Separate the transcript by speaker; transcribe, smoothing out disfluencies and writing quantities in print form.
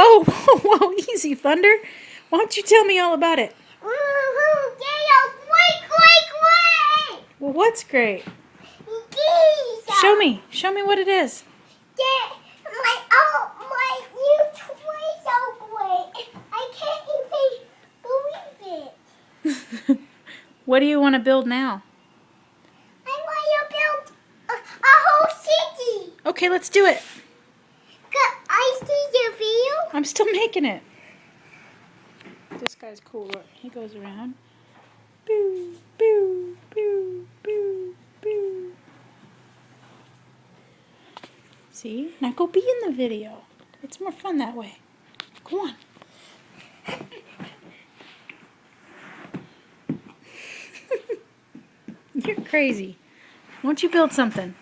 Speaker 1: Whoa, whoa, easy, Thunder. Why don't you tell me all about it? Well, what's great? Show me what it is.
Speaker 2: My new toy so great. I can't even believe it.
Speaker 1: What do you want to build now?
Speaker 2: I want to build a whole city.
Speaker 1: Okay, let's do it.
Speaker 2: Can I see the video?
Speaker 1: I'm still making it. This guy's cool. Look, he goes around. Boo, boo, boo, boo, boo. See? Now go be in the video. It's more fun that way. Go on. You're crazy. Why don't you build something?